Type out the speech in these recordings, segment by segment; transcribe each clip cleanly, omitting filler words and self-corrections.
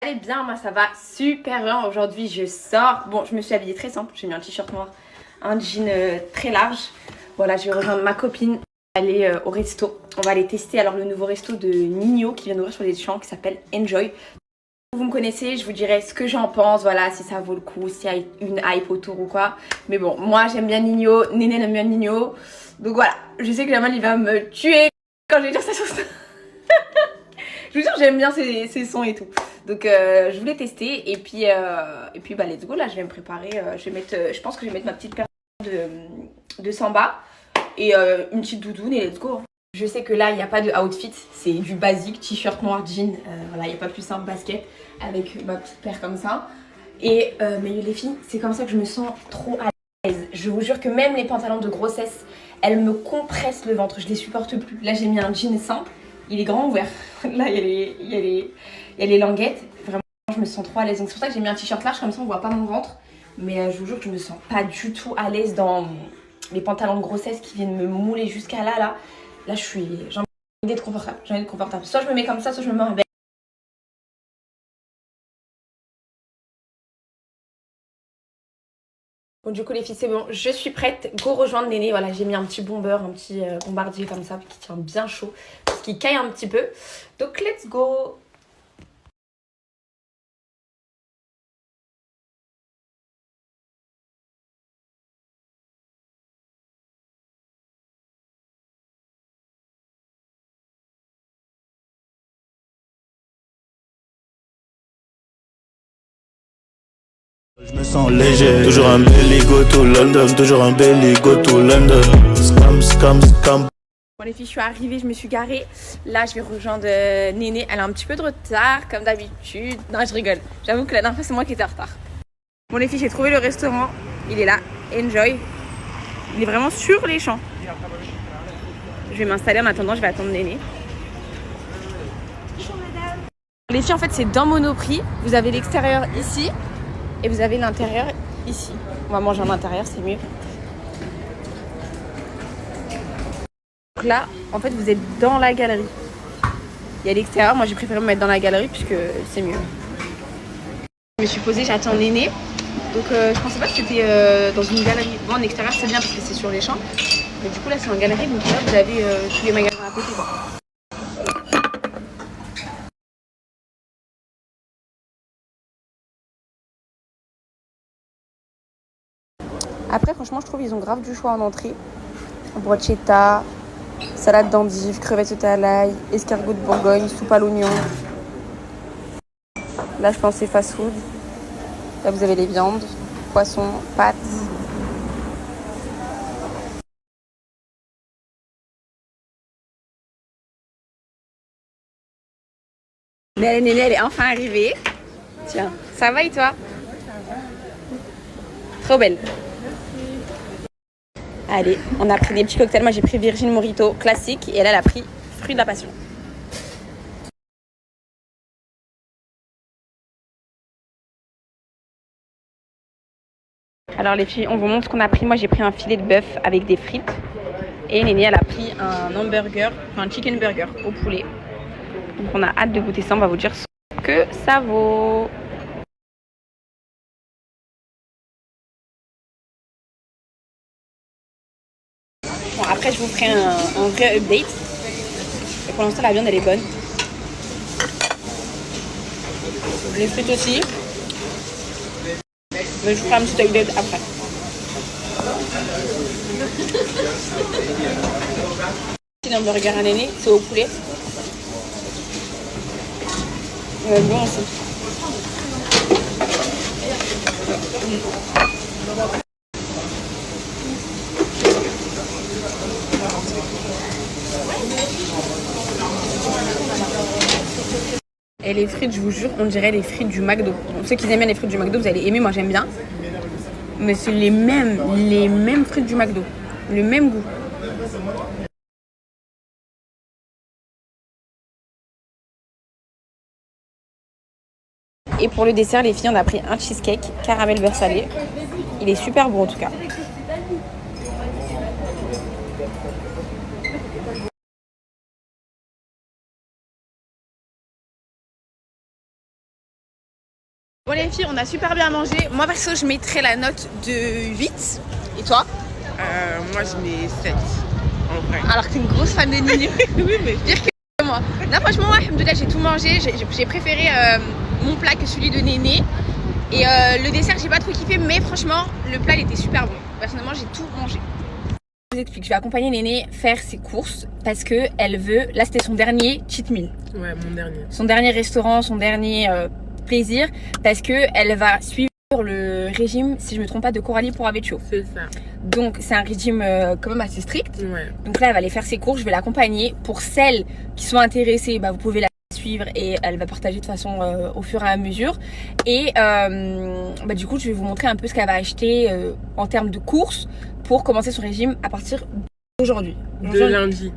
Allez bien, moi ça va super bien. Aujourd'hui je sors. Bon, je me suis habillée très simple. J'ai mis un t-shirt noir, un jean très large. Voilà, je vais rejoindre ma copine, aller au resto. On va aller tester alors le nouveau resto de Nino qui vient d'ouvrir sur les Champs qui s'appelle Enjoy. Vous me connaissez, je vous dirai ce que j'en pense, voilà, si ça vaut le coup, s'il y a une hype autour ou quoi. Mais bon, moi j'aime bien Nino, Néné aime bien Nino. Donc voilà, je sais que Jamal il va me tuer quand je vais dire ça sur ça. Je vous jure, j'aime bien ces sons et tout. Donc je voulais tester et puis bah let's go. Là je vais me préparer, je pense que je vais mettre ma petite paire de samba et une petite doudoune et let's go. Je sais que là il n'y a pas de outfit, c'est du basique, t-shirt noir, jean, voilà, il n'y a pas plus simple, basket avec ma petite paire comme ça. Et mais les filles, c'est comme ça que je me sens trop à l'aise. Je vous jure que même les pantalons de grossesse, elles me compressent le ventre, je les supporte plus. Là j'ai mis un jean simple, il est grand ouvert. Là il y a les languettes, vraiment je me sens trop à l'aise. Donc c'est pour ça que j'ai mis un t-shirt large, comme ça on voit pas mon ventre. Mais je vous jure que je me sens pas du tout à l'aise dans les pantalons de grossesse qui viennent me mouler jusqu'à là. Là, j'ai envie d'être confortable. J'ai envie d'être confortable. Soit je me mets comme ça, soit je me mets en belle. Bon, du coup, les filles, c'est bon. Je suis prête. Go rejoindre Néné. Voilà, j'ai mis un petit bomber, un petit bombardier comme ça, qui tient bien chaud. Parce qu'il caille un petit peu. Donc, let's go. Je me sens léger, toujours un belly go to London, toujours un belly go to London. Scam, scam, scam. Bon les filles, je suis arrivée, je me suis garée. Là, je vais rejoindre Néné. Elle a un petit peu de retard, comme d'habitude. Non, je rigole. J'avoue que la dernière fois, c'est moi qui étais en retard. Bon les filles, j'ai trouvé le restaurant. Il est là, Enjoy. Il est vraiment sur les champs. Je vais m'installer en attendant, je vais attendre Néné. Bonjour madame. Les filles, en fait, c'est dans Monoprix. Vous avez l'extérieur ici et vous avez l'intérieur ici. On va manger en intérieur, c'est mieux. Donc là, en fait, vous êtes dans la galerie. Il y a l'extérieur, moi j'ai préféré me mettre dans la galerie puisque c'est mieux. Je me suis posée, j'attends Néné. Donc je pensais pas que c'était dans une galerie. Bon, en extérieur c'est bien parce que c'est sur les champs. Mais du coup là c'est en galerie, donc là vous avez tous les magasins à côté. Quoi. Après franchement je trouve ils ont grave du choix en entrée. Brochetta, salade d'endive, crevettes sautées à l'ail, escargot de Bourgogne, soupe à l'oignon. Là je pense c'est fast food. Là vous avez les viandes, poissons, pâtes. Mais Néné, elle est enfin arrivée. Tiens, ça va et toi? Trop belle. Allez, on a pris des petits cocktails. Moi, j'ai pris Virgin Mojito classique et elle a pris fruit de la passion. Alors les filles, on vous montre ce qu'on a pris. Moi, j'ai pris un filet de bœuf avec des frites. Et Néné, elle a pris un hamburger, enfin un chicken burger au poulet. Donc on a hâte de goûter ça. On va vous dire ce que ça vaut. Bon, après, je vous ferai un vrai update. Et pour l'instant, la viande, elle est bonne. Les frites aussi. Mais je vous ferai un petit update après. C'est un burger à Néné, c'est au poulet. Bon aussi. Et les frites, je vous jure, on dirait les frites du McDo. Bon, ceux qui aiment bien les frites du McDo, vous allez aimer, moi j'aime bien. Mais c'est les mêmes frites du McDo. Le même goût. Et pour le dessert, les filles, on a pris un cheesecake caramel beurre salé. Il est super bon en tout cas. Bon les filles, on a super bien mangé. Moi perso, je mettrais la note de 8. Et toi? Moi je mets 7 en vrai. Alors que t'es une grosse fan de Nini. Oui, mais Pire que moi. Là franchement, ouais, alhamdoulilah, j'ai tout mangé. J'ai préféré mon plat que celui de Néné. Et le dessert, j'ai pas trop kiffé, mais franchement, le plat il était super bon. Personnellement, j'ai tout mangé. Je vous explique, je vais accompagner Néné faire ses courses parce que elle veut. Là, c'était son dernier cheat meal. ouais, mon dernier. Son dernier restaurant, son dernier plaisir, parce que elle va suivre le régime, si je me trompe pas, de Coralie pour Avecho. C'est ça. Donc c'est un régime quand même assez strict. Ouais. Donc là, elle va aller faire ses courses, je vais l'accompagner. Pour celles qui sont intéressées, bah, vous pouvez la suivre et elle va partager de façon au fur et à mesure. Et bah, du coup, je vais vous montrer un peu ce qu'elle va acheter en termes de courses pour commencer son régime à partir d'aujourd'hui. De lundi.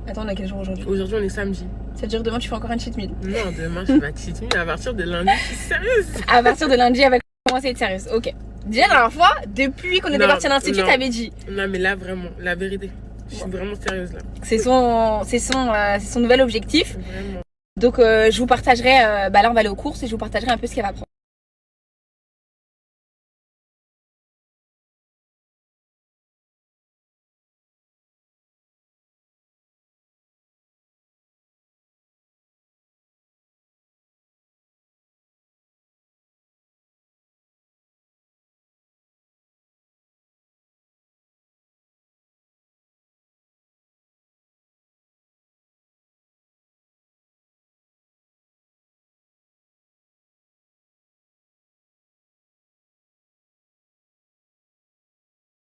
Attends, on a quel jour aujourd'hui? Aujourd'hui, on est samedi. C'est-à-dire demain, tu fais encore un cheat meal? Non, demain, je vais cheat meal à partir de lundi. Je suis sérieuse. À partir de lundi, elle va commencer à être sérieuse. Ok. Déjà, la dernière fois, depuis qu'on était Non, parti à l'institut, non. t'avais dit. Non, mais là, vraiment, la vérité. Je suis vraiment sérieuse là. C'est son nouvel objectif. Vraiment. Donc, je vous partagerai. Bah là, on va aller aux courses et je vous partagerai un peu ce qu'elle va prendre.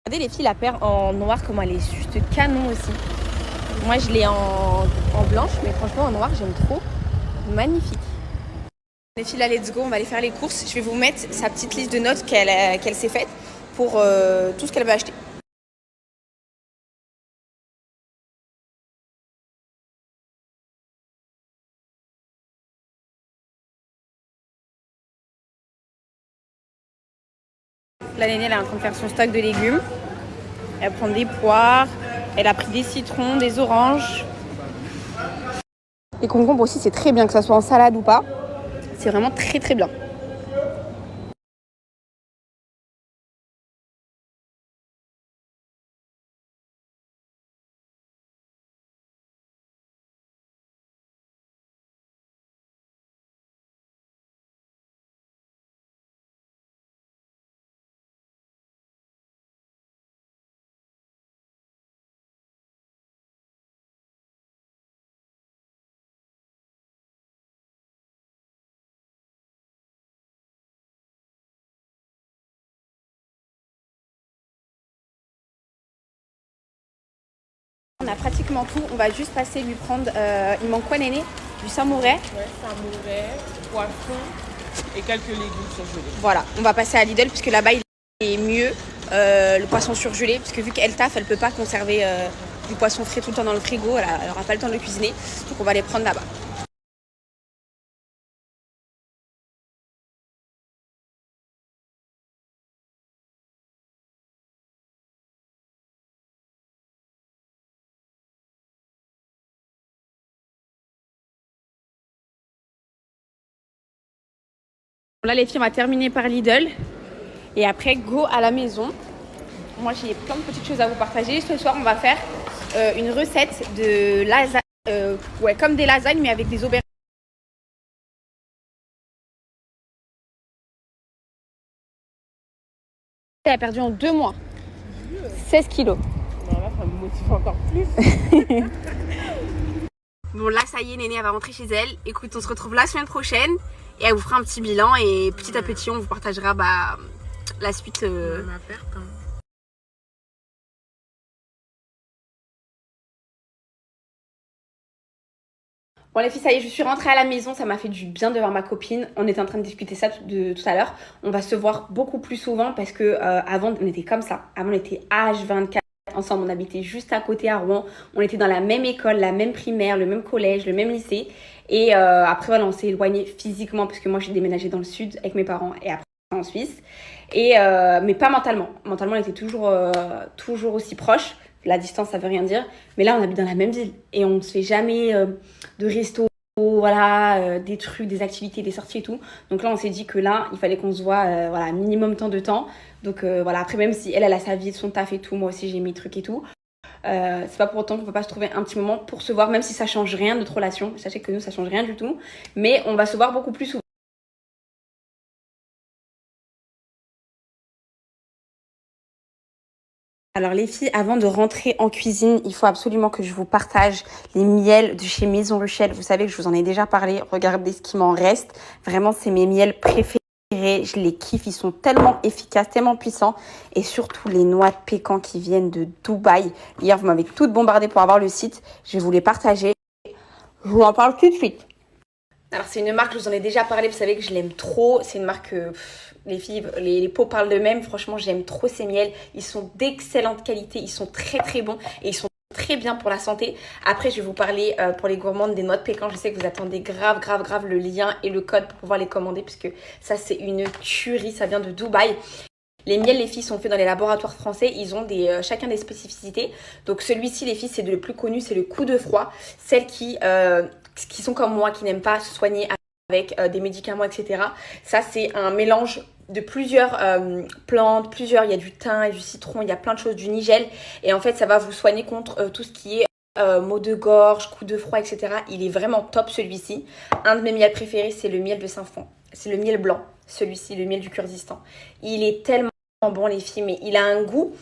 Regardez les filles, la paire en noir, comment elle est juste canon aussi. Moi, je l'ai en blanche, mais franchement, en noir, j'aime trop. Magnifique. Les filles, là, let's go, on va aller faire les courses. Je vais vous mettre sa petite liste de notes qu'elle s'est faite pour tout ce qu'elle va acheter. La nénée, elle est en train de faire son stock de légumes. Elle prend des poires. Elle a pris des citrons, des oranges. Les concombres aussi, c'est très bien, que ça soit en salade ou pas. C'est vraiment très très bien. On a pratiquement tout. On va juste passer lui prendre. Il manque quoi, Néné? Du samouret. Ouais, samouret, poisson et quelques légumes surgelés. Voilà, on va passer à Lidl puisque là-bas il est mieux le poisson surgelé. Puisque vu qu'elle taffe, elle peut pas conserver du poisson frais tout le temps dans le frigo. Elle aura pas le temps de le cuisiner. Donc on va les prendre là-bas. Là les filles, on va terminer par Lidl. Et après, go à la maison. Moi, j'ai plein de petites choses à vous partager. Ce soir, on va faire une recette de lasagne. Ouais, comme des lasagnes, mais avec des aubergines. Elle a perdu en 2 mois 16 kilos. Non, là, ça me motive encore plus. Bon, là, ça y est, Néné, elle va rentrer chez elle. Écoute, on se retrouve la semaine prochaine. Et elle vous fera un petit bilan. Et petit à petit, on vous partagera la suite. Ma perte, hein. Bon les filles, ça y est, je suis rentrée à la maison, ça m'a fait du bien de voir ma copine. On était en train de discuter ça tout à l'heure. On va se voir beaucoup plus souvent parce que avant on était comme ça. Avant on était H24 ensemble, on habitait juste à côté à Rouen. On était dans la même école, la même primaire, le même collège, le même lycée. Et après voilà, on s'est éloigné physiquement parce que moi j'ai déménagé dans le sud avec mes parents et après en Suisse. Et mais pas mentalement. Mentalement on était toujours aussi proches. La distance, ça veut rien dire. Mais là, on habite dans la même ville. Et on ne se fait jamais de resto. voilà, des trucs, des activités, des sorties et tout. Donc là, on s'est dit que là, il fallait qu'on se voit, voilà, minimum tant de temps. Donc voilà, après, même si elle a sa vie, son taf et tout, moi aussi j'ai mes trucs et tout. C'est pas pour autant qu'on peut pas se trouver un petit moment pour se voir, même si ça change rien de notre relation. Sachez que nous, ça change rien du tout. Mais on va se voir beaucoup plus souvent. Alors les filles, avant de rentrer en cuisine, il faut absolument que je vous partage les miels de chez Maison Ruchel. Vous savez que je vous en ai déjà parlé. Regardez ce qui m'en reste. Vraiment, c'est mes miels préférés. Je les kiffe. Ils sont tellement efficaces, tellement puissants. Et surtout les noix de pécan qui viennent de Dubaï. Hier, vous m'avez toutes bombardé pour avoir le site. Je vais vous les partager. Je vous en parle tout de suite. Alors c'est une marque, je vous en ai déjà parlé, vous savez que je l'aime trop. C'est une marque, les filles, les pots parlent d'eux-mêmes. Franchement, j'aime trop ces miels. Ils sont d'excellente qualité, ils sont très très bons et ils sont très bien pour la santé. Après, je vais vous parler pour les gourmandes des noix de pécan. Je sais que vous attendez grave le lien et le code pour pouvoir les commander puisque ça c'est une tuerie, ça vient de Dubaï. Les miels, les filles, sont faits dans les laboratoires français. Ils ont chacun des spécificités. Donc celui-ci, les filles, c'est le plus connu, c'est le coup de froid. Celles qui sont comme moi, qui n'aiment pas se soigner avec des médicaments, etc. Ça, c'est un mélange de plusieurs plantes, il y a du thym, il y a du citron, il y a plein de choses, du nigel. Et en fait, ça va vous soigner contre tout ce qui est maux de gorge, coups de froid, etc. Il est vraiment top celui-ci. Un de mes miels préférés, c'est le miel de Saint-Fond. C'est le miel blanc, celui-ci, le miel du Kurdistan. Il est tellement bon les filles, mais il a un goût.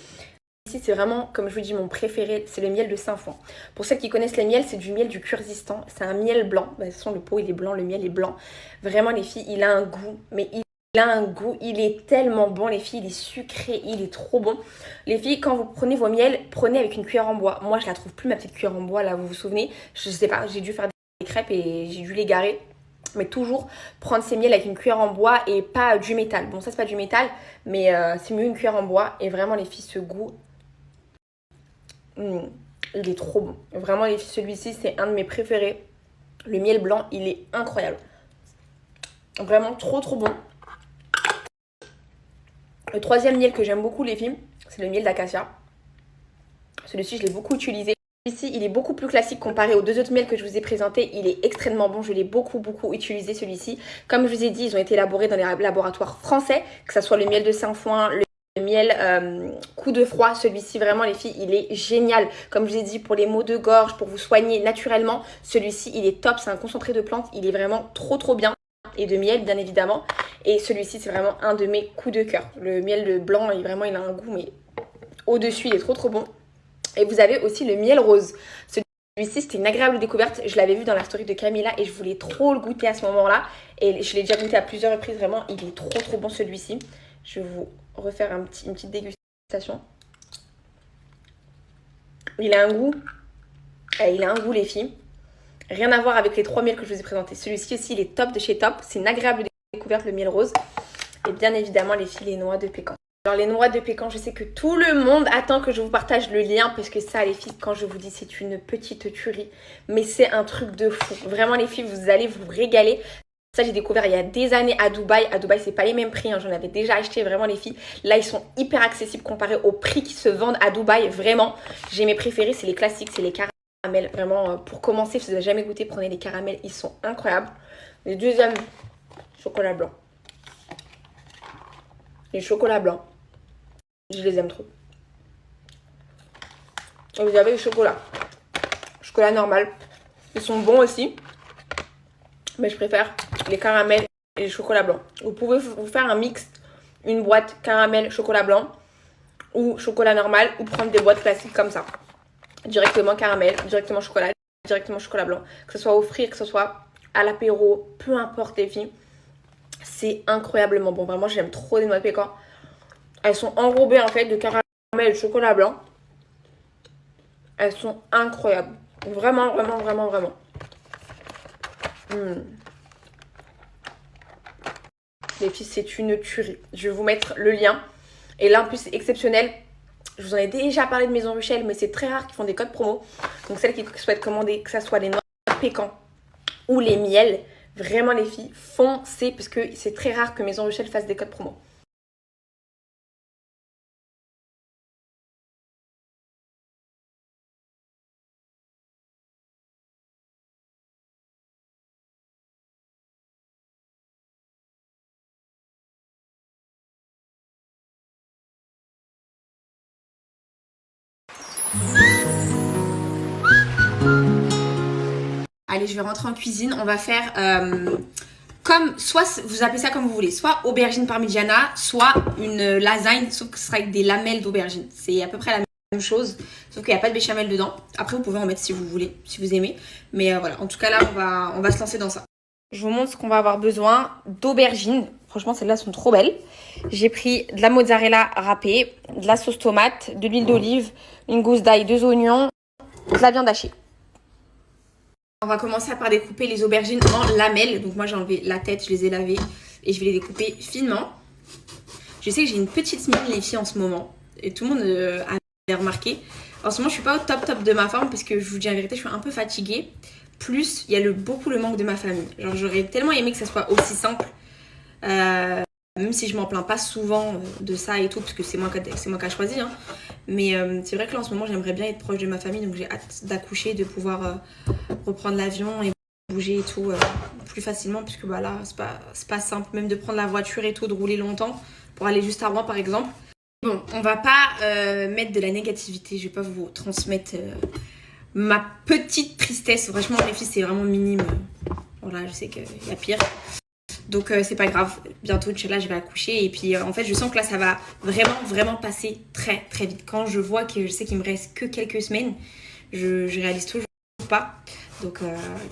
Ici, c'est vraiment, comme je vous dis, mon préféré, c'est le miel de Saint-Fond. Pour ceux qui connaissent les miels, c'est du miel du Kurdistan. C'est un miel blanc. De toute façon, le pot, il est blanc, le miel est blanc. Vraiment, les filles, il a un goût, mais il a un goût, il est tellement bon, les filles, il est sucré, il est trop bon. Les filles, quand vous prenez vos miels, prenez avec une cuillère en bois. Moi, je la trouve plus, ma petite cuillère en bois, là, vous vous souvenez? Je sais pas, j'ai dû faire des crêpes et j'ai dû les garer. Mais toujours prendre ces miels avec une cuillère en bois et pas du métal. Bon, ça, c'est pas du métal, mais c'est mieux une cuillère en bois. Et vraiment, les filles, ce goût, il est trop bon. Vraiment, les filles, celui-ci, c'est un de mes préférés. Le miel blanc, il est incroyable. Vraiment trop bon. Le troisième miel que j'aime beaucoup, les filles, c'est le miel d'acacia. Celui-ci, je l'ai beaucoup utilisé. Ici, il est beaucoup plus classique comparé aux deux autres miels que je vous ai présentés. Il est extrêmement bon. Je l'ai beaucoup utilisé celui-ci. Comme je vous ai dit, ils ont été élaborés dans les laboratoires français, que ce soit le miel de Saint-Foin, le miel coup de froid. Celui-ci, vraiment, les filles, il est génial. Comme je vous ai dit, pour les maux de gorge, pour vous soigner naturellement, celui-ci, il est top. C'est un concentré de plantes. Il est vraiment trop bien. Et de miel, bien évidemment. Et celui-ci, c'est vraiment un de mes coups de cœur. Le miel de blanc, il a un goût, mais au-dessus, il est trop bon. Et vous avez aussi le miel rose. Celui-ci, c'était une agréable découverte. Je l'avais vu dans la story de Camilla et je voulais trop le goûter à ce moment-là. Et je l'ai déjà goûté à plusieurs reprises. Vraiment, il est trop bon celui-ci. Je vais vous refaire une petite dégustation. Il a un goût. Les filles. Rien à voir avec les trois miels que je vous ai présentés. Celui-ci aussi, il est top de chez Top. C'est une agréable découverte, le miel rose. Et bien évidemment, les filles, les noix de pécan. Alors les noix de pécan, je sais que tout le monde attend que je vous partage le lien parce que ça les filles, quand je vous dis c'est une petite tuerie, mais c'est un truc de fou. Vraiment les filles, vous allez vous régaler. Ça j'ai découvert il y a des années à Dubaï. À Dubaï c'est pas les mêmes prix, hein. J'en avais déjà acheté vraiment les filles. Là ils sont hyper accessibles comparés aux prix qui se vendent à Dubaï. Vraiment, j'ai mes préférés, c'est les classiques, c'est les caramels. Vraiment pour commencer, si vous n'avez jamais goûté, prenez les caramels, ils sont incroyables. Les deuxièmes, chocolat blanc. Les chocolats blancs. Je les aime trop. Et vous avez le chocolat. Chocolat normal. Ils sont bons aussi. Mais je préfère les caramels et les chocolats blancs. Vous pouvez vous faire un mix. Une boîte caramel, chocolat blanc. Ou chocolat normal. Ou prendre des boîtes classiques comme ça. Directement caramel, directement chocolat, directement chocolat blanc. Que ce soit offrir, que ce soit à l'apéro. Peu importe les filles. C'est incroyablement bon. Vraiment, j'aime trop les noix de pécan. Elles sont enrobées en fait de caramel et de chocolat blanc. Elles sont incroyables. Vraiment. Les filles, c'est une tuerie. Je vais vous mettre le lien. Et là, en plus, c'est exceptionnel. Je vous en ai déjà parlé de Maison Ruchel, mais c'est très rare qu'ils font des codes promo. Donc, celles qui souhaitent commander, que ce soit les noix de pécan ou les miels, vraiment, les filles, foncez. Parce que c'est très rare que Maison Ruchel fasse des codes promo. Allez, je vais rentrer en cuisine. On va faire comme, soit vous appelez ça comme vous voulez, soit aubergine parmigiana, soit une lasagne, sauf que ce sera avec des lamelles d'aubergine. C'est à peu près la même chose, sauf qu'il n'y a pas de béchamel dedans. Après, vous pouvez en mettre si vous voulez, si vous aimez. Mais voilà, en tout cas là, on va se lancer dans ça. Je vous montre ce qu'on va avoir besoin d'aubergines. Franchement, celles-là sont trop belles. J'ai pris de la mozzarella râpée, de la sauce tomate, de l'huile d'olive, une gousse d'ail, 2 oignons, de la viande hachée. On va commencer par découper les aubergines en lamelles. Donc moi j'ai enlevé la tête, je les ai lavées et je vais les découper finement. Je sais que j'ai une petite mine les filles en ce moment. Et tout le monde a remarqué. En ce moment je suis pas au top de ma forme parce que je vous dis la vérité, je suis un peu fatiguée. Plus il y a beaucoup le manque de ma famille. Genre j'aurais tellement aimé que ça soit aussi simple. Même si je m'en plains pas souvent de ça et tout, parce que c'est moi qui a choisi. Hein. Mais c'est vrai que là en ce moment j'aimerais bien être proche de ma famille, donc j'ai hâte d'accoucher, de pouvoir reprendre l'avion et bouger et tout plus facilement, puisque bah, là c'est pas simple même de prendre la voiture et tout, de rouler longtemps pour aller juste à Rouen par exemple. Bon, on va pas mettre de la négativité, je vais pas vous transmettre ma petite tristesse. Franchement les filles c'est vraiment minime. Voilà, je sais qu'il y a pire. Donc c'est pas grave, bientôt Inch'Allah je vais accoucher et puis en fait je sens que là ça va vraiment passer très vite. Quand je vois que je sais qu'il me reste que quelques semaines, je réalise toujours pas. Donc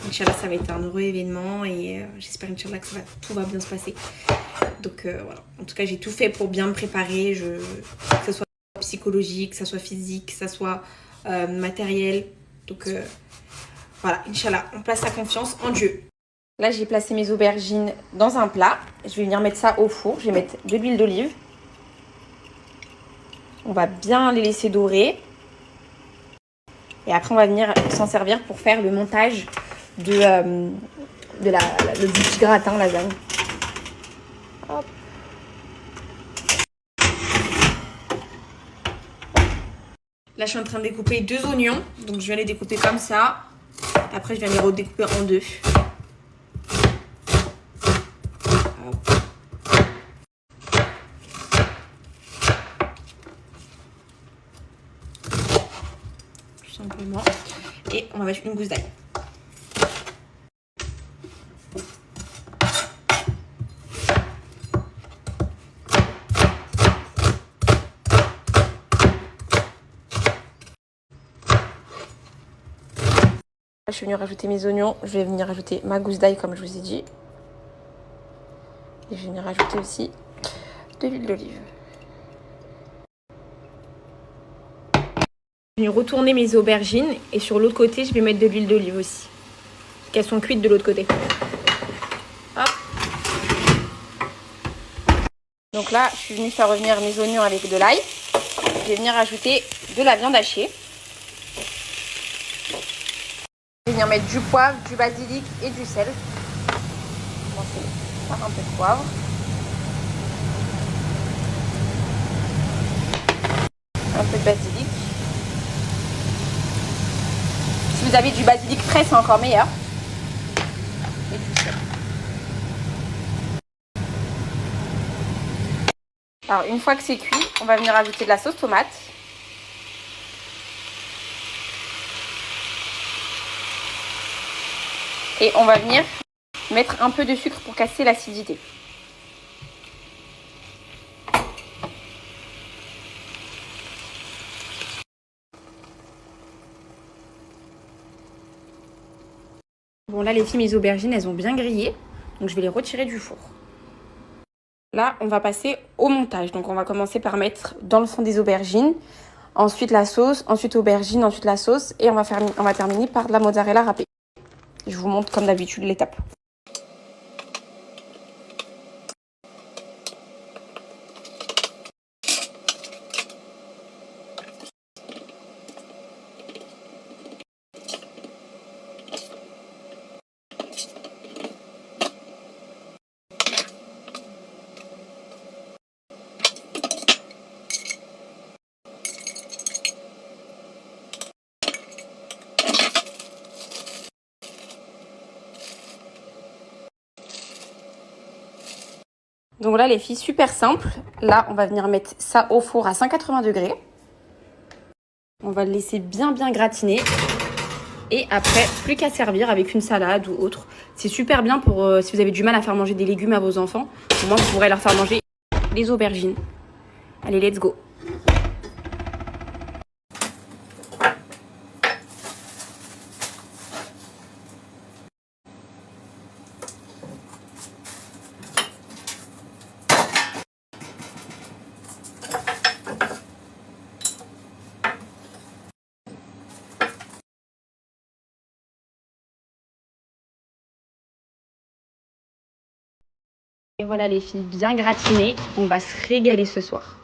Inch'Allah ça va être un heureux événement et j'espère Inch'Allah que tout va bien se passer. Donc voilà, en tout cas j'ai tout fait pour bien me préparer, que ce soit psychologique, que ce soit physique, que ce soit matériel. Donc voilà, Inch'Allah, on place sa confiance en Dieu. Là, j'ai placé mes aubergines dans un plat. Je vais venir mettre ça au four. Je vais mettre de l'huile d'olive. On va bien les laisser dorer. Et après, on va venir s'en servir pour faire le montage du petit gratin lasagne. Hop. Là, je suis en train de découper 2 oignons. Donc, je vais les découper comme ça. Après, je vais les redécouper en 2. Simplement. Et on va mettre une gousse d'ail. Je suis venue rajouter mes oignons. Je vais venir rajouter ma gousse d'ail comme je vous ai dit. Et je vais venir rajouter aussi de l'huile d'olive. Je vais retourner mes aubergines et sur l'autre côté, je vais mettre de l'huile d'olive aussi. Qu'elles sont cuites de l'autre côté. Hop. Donc là, je suis venue faire revenir mes oignons avec de l'ail. Je vais venir ajouter de la viande hachée. Je vais venir mettre du poivre, du basilic et du sel. Je vais commencer par un peu de poivre. Un peu de basilic. Si vous avez du basilic frais, c'est encore meilleur. Et du sel. Alors, une fois que c'est cuit, on va venir ajouter de la sauce tomate. Et on va venir mettre un peu de sucre pour casser l'acidité. Bon là les filles, mes aubergines, elles ont bien grillé. Donc je vais les retirer du four. Là, on va passer au montage. Donc on va commencer par mettre dans le fond des aubergines. Ensuite la sauce, ensuite aubergine, ensuite la sauce. Et on va terminer par de la mozzarella râpée. Je vous montre comme d'habitude l'étape. Donc là les filles, super simple. Là on va venir mettre ça au four à 180 degrés. On va le laisser bien gratiner. Et après, plus qu'à servir avec une salade ou autre. C'est super bien pour si vous avez du mal à faire manger des légumes à vos enfants. Au moins, vous pourrez leur faire manger des aubergines. Allez, let's go. Et voilà les filles, bien gratinées. On va se régaler ce soir.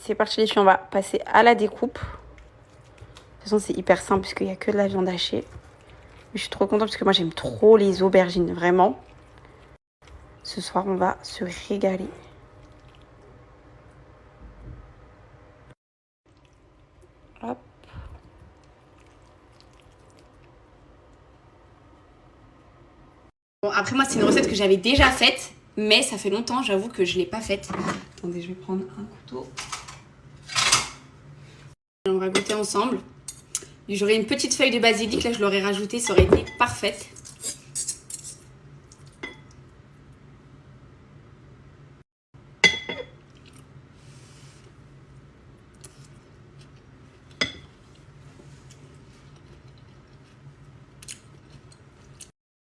C'est parti les filles, on va passer à la découpe. De toute façon c'est hyper simple puisqu'il n'y a que de la viande hachée. Je suis trop contente parce que moi j'aime trop les aubergines, vraiment. Ce soir on va se régaler. Hop. Bon après moi c'est une recette que j'avais déjà faite. Mais ça fait longtemps, j'avoue que je ne l'ai pas faite. Attendez, je vais prendre un couteau. On va goûter ensemble. J'aurais une petite feuille de basilic, là je l'aurais rajoutée, ça aurait été parfaite.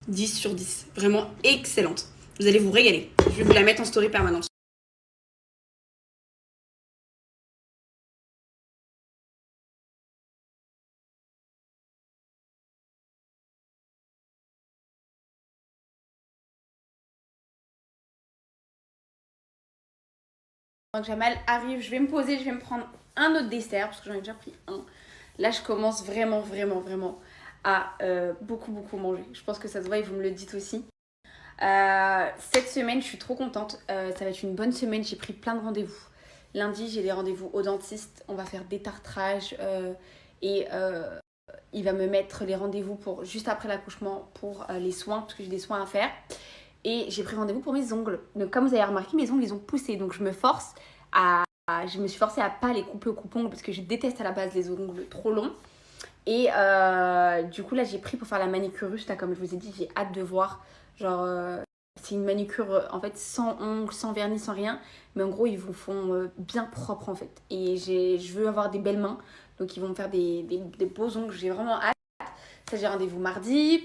« 10 sur 10. Vraiment excellente. Vous allez vous régaler. Je vais vous la mettre en story permanente. Donc Jamal arrive, je vais me poser, je vais me prendre un autre dessert parce que j'en ai déjà pris un. Là je commence vraiment à beaucoup manger. Je pense que ça se voit et vous me le dites aussi. Cette semaine je suis trop contente, ça va être une bonne semaine, j'ai pris plein de rendez-vous. Lundi j'ai des rendez-vous au dentiste, on va faire des tartrages et il va me mettre les rendez-vous pour juste après l'accouchement pour les soins parce que j'ai des soins à faire. Et j'ai pris rendez-vous pour mes ongles. Donc comme vous avez remarqué, mes ongles ils ont poussé. Donc je me suis forcée à pas les couper au coupe-ongles parce que je déteste à la base les ongles trop longs. Et du coup là j'ai pris pour faire la manicure russe. Là comme je vous ai dit, j'ai hâte de voir. Genre c'est une manicure en fait sans ongles, sans vernis, sans rien. Mais en gros ils vous font bien propre en fait. Et je veux avoir des belles mains. Donc ils vont me faire des beaux ongles. J'ai vraiment hâte. Ça j'ai rendez-vous mardi.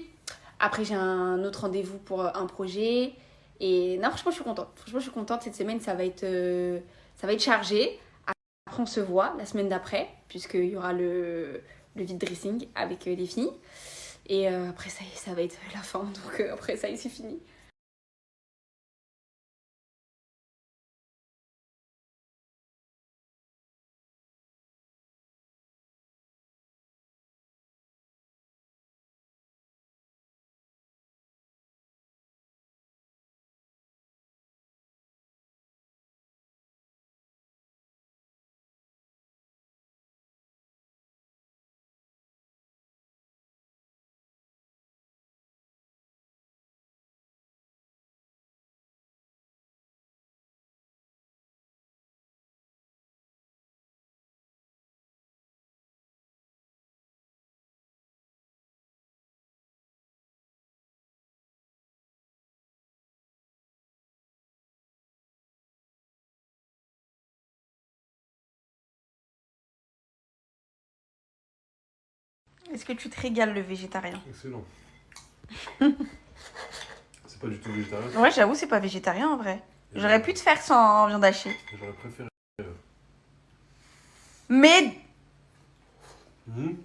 Après, j'ai un autre rendez-vous pour un projet. Et non, franchement, je suis contente. Franchement, je suis contente. Cette semaine, ça va être chargé. Après, on se voit la semaine d'après, puisqu'il y aura le vide dressing avec les filles. Et après, ça y est, ça va être la fin. Donc après, ça y est, c'est fini. Est-ce que tu te régales le végétarien? Excellent. C'est pas du tout végétarien. Ouais, j'avoue, c'est pas végétarien en vrai. J'aurais pu te faire sans viande hachée. J'aurais préféré. Mais Mmh.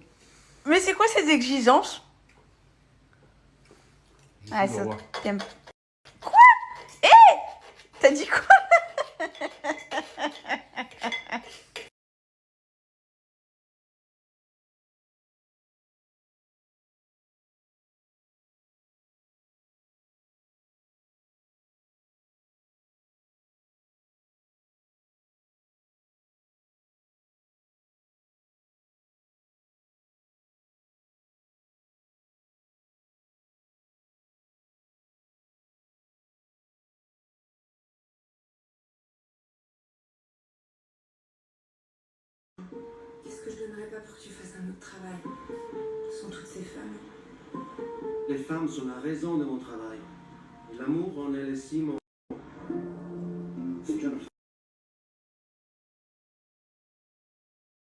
Mais c'est quoi ces exigences? Ah, ça t'aimes. Quoi? T'as dit quoi? donnerais pas pour que tu fasses un autre travail. Sans toutes ces femmes. Les femmes sont la raison de mon travail. L'amour en est le ciment.